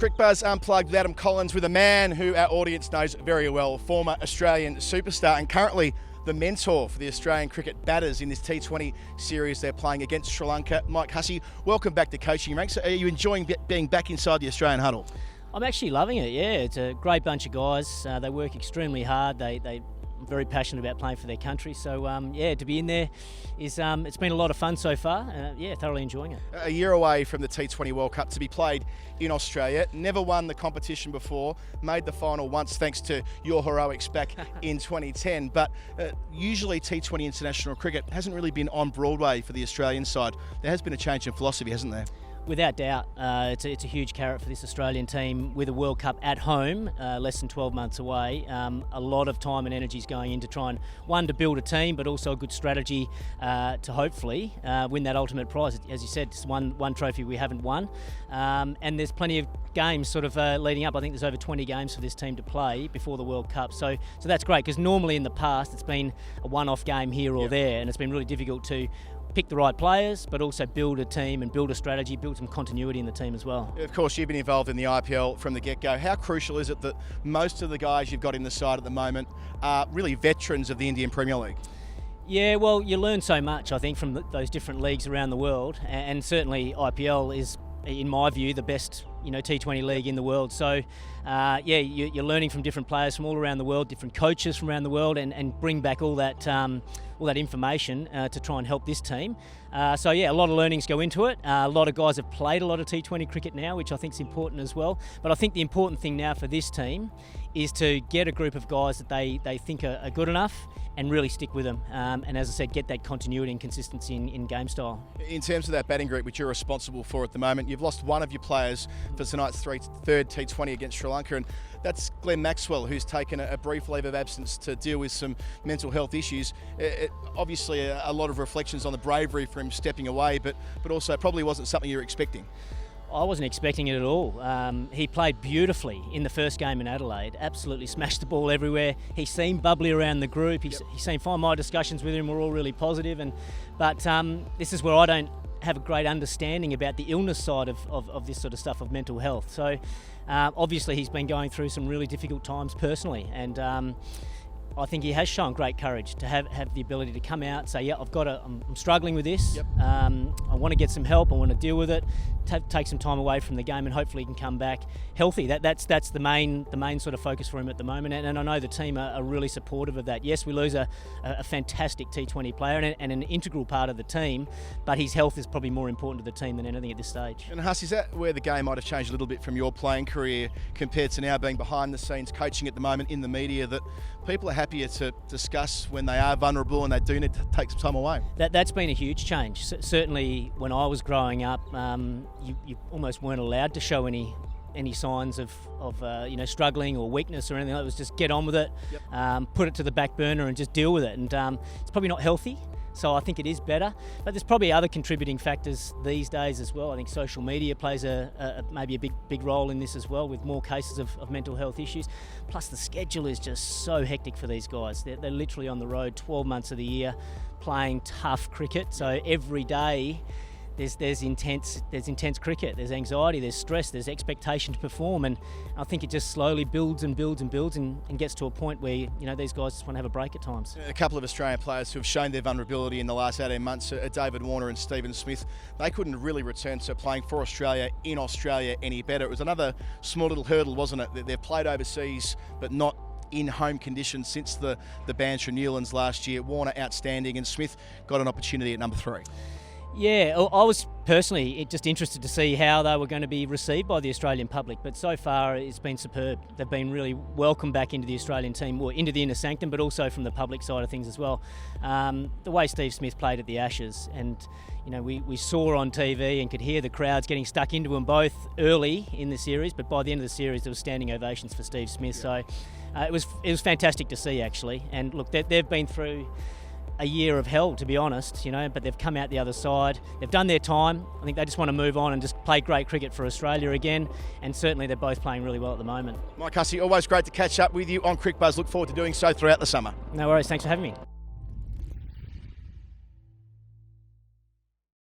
Cricbuzz Unplugged with Adam Collins, with a man who our audience knows very well, former Australian superstar and currently the mentor for the Australian cricket batters in this T20 series they're playing against Sri Lanka. Mike Hussey, welcome back to coaching ranks. Are you enjoying being back inside the Australian huddle? I'm actually loving it, yeah. It's a great bunch of guys. They work extremely hard. They're very passionate about playing for their country. So, yeah, to be in there is it's been a lot of fun so far. Yeah, thoroughly enjoying it. A year away from the T20 World Cup to be played in Australia. Never won the competition before. Made the final once thanks to your heroics back in 2010. But usually T20 international cricket hasn't really been on Broadway for the Australian side. There has been a change in philosophy, hasn't there? Without doubt, it's a huge carrot for this Australian team with a World Cup at home, less than 12 months away. A lot of time and energy is going in to try and, one, to build a team, but also a good strategy to hopefully win that ultimate prize. As you said, it's one trophy we haven't won. And there's plenty of games sort of leading up. I think there's over 20 games for this team to play before the World Cup. So that's great, because normally in the past it's been a one-off game here or there, and it's been really difficult to pick the right players, but also build a team and build a strategy, build some continuity in the team as well. Of course, you've been involved in the IPL from the get-go. How crucial is it that most of the guys you've got in the side at the moment are really veterans of the Indian Premier League? Yeah, well, you learn so much, I think, from those different leagues around the world, and certainly IPL is, in my view, the best T20 league in the world. So yeah, you're learning from different players from all around the world, different coaches from around the world, and bring back all that information to try and help this team. So yeah, a lot of learnings go into it. A lot of guys have played a lot of T20 cricket now, which I think is important as well. But I think the important thing now for this team is to get a group of guys that they think are good enough and really stick with them. And as I said, get that continuity and consistency in game style. In terms of that batting group, which you're responsible for at the moment, you've lost one of your players for tonight's third T20 against Sri Lanka, and that's Maxwell, who's taken a brief leave of absence to deal with some mental health issues. Obviously, a lot of reflections on the bravery for him stepping away, but also probably wasn't something you were expecting. I wasn't expecting it at all. He played beautifully in the first game in Adelaide, absolutely smashed the ball everywhere. He seemed bubbly around the group. He seemed fine. My discussions with him were all really positive, but this is where I don't have a great understanding about the illness side of this sort of stuff, of mental health. So obviously he's been going through some really difficult times personally, and I think he has shown great courage to have the ability to come out and say, yeah, I'm struggling with this. I want to get some help. I want to deal with it. Take some time away from the game, and hopefully he can come back healthy. That's the main sort of focus for him at the moment. And I know the team are really supportive of that. Yes, we lose a fantastic T20 player and an integral part of the team, but his health is probably more important to the team than anything at this stage. And Huss, is that where the game might have changed a little bit from your playing career compared to now being behind the scenes coaching at the moment in the media, that people are happier to discuss when they are vulnerable and they do need to take some time away? That's been a huge change. Certainly when I was growing up, you almost weren't allowed to show any signs of struggling or weakness or anything. It was just get on with it, put it to the back burner and just deal with it. And it's probably not healthy. So I think it is better, but there's probably other contributing factors these days as well. I think social media plays maybe a big role in this as well, with more cases of mental health issues. Plus the schedule is just so hectic for these guys. They're literally on the road 12 months of the year playing tough cricket. So every day there's intense cricket, there's anxiety, there's stress, there's expectation to perform, and I think it just slowly builds and gets to a point where these guys just want to have a break at times. A couple of Australian players who have shown their vulnerability in the last 18 months, David Warner and Stephen Smith, they couldn't really return to playing for Australia in Australia any better. It was another small little hurdle, wasn't it? They've played overseas, but not in home conditions since the bans from Newlands last year. Warner outstanding, and Smith got an opportunity at number 3. Yeah, I was personally just interested to see how they were going to be received by the Australian public, but so far it's been superb. They've been really welcomed back into the Australian team, or into the inner sanctum, but also from the public side of things as well. The way Steve Smith played at the Ashes, and we saw on TV and could hear the crowds getting stuck into them both early in the series, but by the end of the series there was standing ovations for Steve Smith. So it was fantastic to see, actually. And look, they've been through a year of hell, to be honest, but they've come out the other side. They've done their time. I think they just want to move on and just play great cricket for Australia again, and certainly they're both playing really well at the moment. Mike Hussey, always great to catch up with you on Cricbuzz. Look forward to doing so throughout the summer. No worries, thanks for having me.